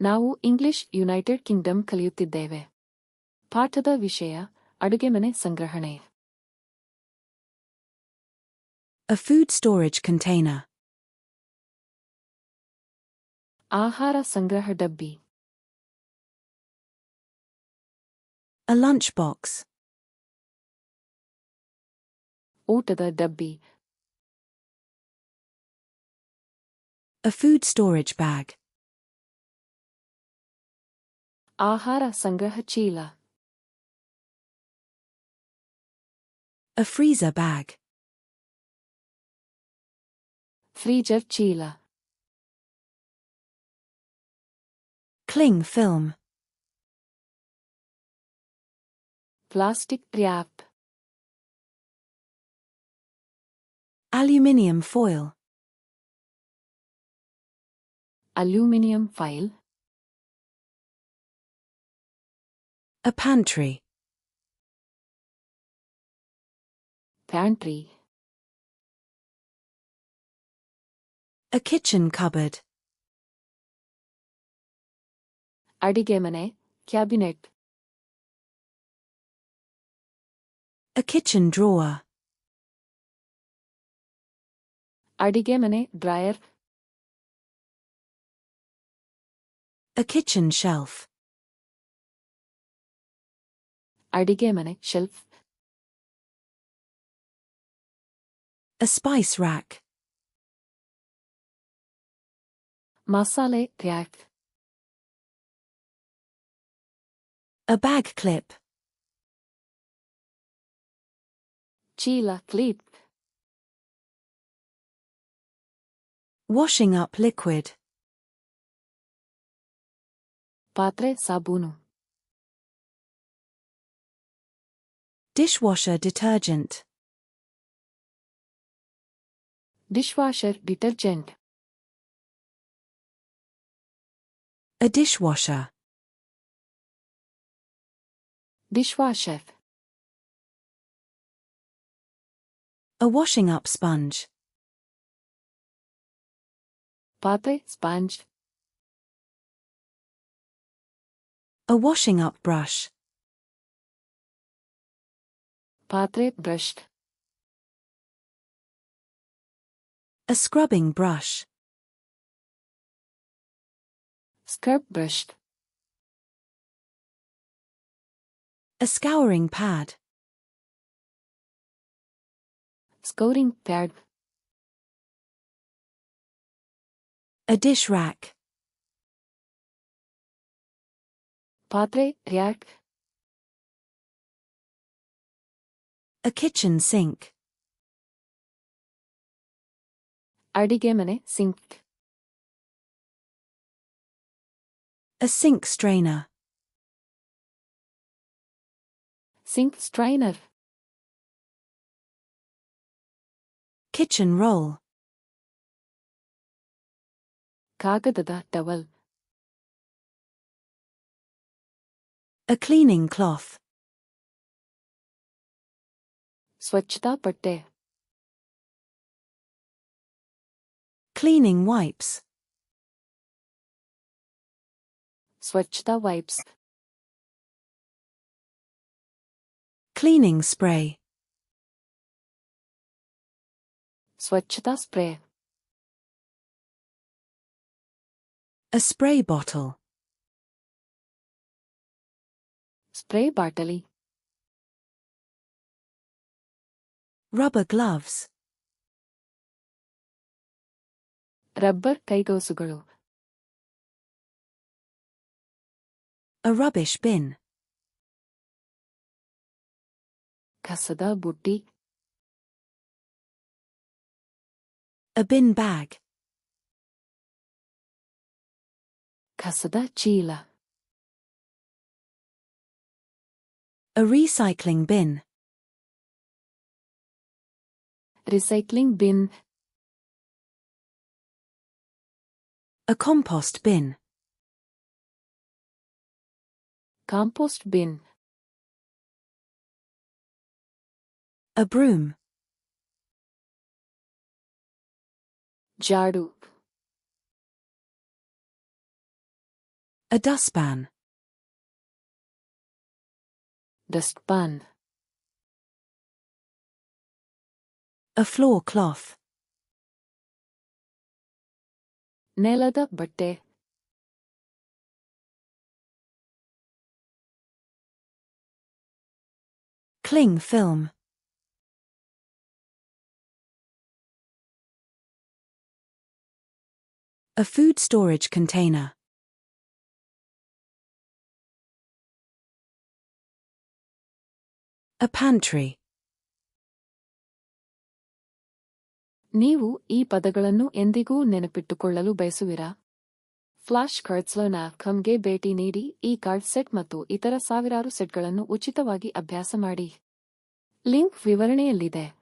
ನಾವು English United Kingdom ಕಲಿಯುತ್ತಿದ್ದೇವೆ. ಪಾಠದ ವಿಷಯ ಅಡುಗೆಮನೆ ಸಂಗ್ರಹಣೆ. A food storage container. ಆಹಾರ ಸಂಗ್ರಹ ಡಬ್ಬಿ. A lunchbox. ಊಟದ ಡಬ್ಬಿ. A food storage bag. ಆಹಾರ ಸಂಗ್ರಹ ಚೀಲ. A freezer bag. ಫ್ರೀಜರ್ ಚೀಲ. Cling film. Plastic wrap. Aluminium foil. Aluminium foil. A pantry. Pantry. A kitchen cupboard. ಅಡಿಗೆಮನೆ ಕ್ಯಾಬಿನೆಟ್. A kitchen drawer. ಅಡಿಗೆಮನೆ ಡ್ರಾಯರ್. A kitchen shelf. ಅಡಿಗೆಮನೆ shelf. A spice rack. ಮಸಾಲೆ rack. A bag clip. ಚೀಲ clip. Washing up liquid. ಪಾತ್ರೆ ಸಾಬೂನು. Dishwasher detergent. Dishwasher detergent. A dishwasher. Dishwasher. A washing up sponge. ಪಾತ್ರೆ sponge. A washing up brush. ಪಾತ್ರೆ brush. A scrubbing brush. Scrub brush. A scouring pad. Scouring pad. A dish rack. ಪಾತ್ರೆ rack. A kitchen sink. ಅಡಿಗೆಮನೆ sink. A sink strainer. Sink strainer. Kitchen roll. ಕಾಗದದ towel. A cleaning cloth. ಸ್ವಚ್ಛತಾ ಪಟ್ಟೆ. Cleaning wipes. ಸ್ವಚ್ಛತಾ wipes. Cleaning spray. ಸ್ವಚ್ಛತಾ spray. A spray bottle. Spray ಬಾಟಲಿ. Rubber gloves. Rubber ಕೈಗವಸುಗಳು. A rubbish bin. ಕಸದ ಬುಟ್ಟಿ. A bin bag. ಕಸದ ಚೀಲ. A recycling bin. Recycling bin. A compost bin. Compost bin. A broom. ಜಾಡು. A dustpan. Dustpan. A floor cloth. ನೆಲದ ಬಟ್ಟೆ. Cling film. A food storage container. A pantry. ನೀವು ಈ ಪದಗಳನ್ನು ಎಂದಿಗೂ ನೆನಪಿಟ್ಟುಕೊಳ್ಳಲು ಬಯಸುವಿರಾ? ಫ್ಲಾಶ್ ಕಾರ್ಡ್ಸ್‌ಗೆ ಭೇಟಿ ನೀಡಿ ಈ ಕಾರ್ಡ್ ಸೆಟ್ ಮತ್ತು ಇತರ ಸಾವಿರಾರು ಸೆಟ್ಗಳನ್ನು ಉಚಿತವಾಗಿ ಅಭ್ಯಾಸ ಮಾಡಿ. ಲಿಂಕ್ ವಿವರಣೆಯಲ್ಲಿದೆ.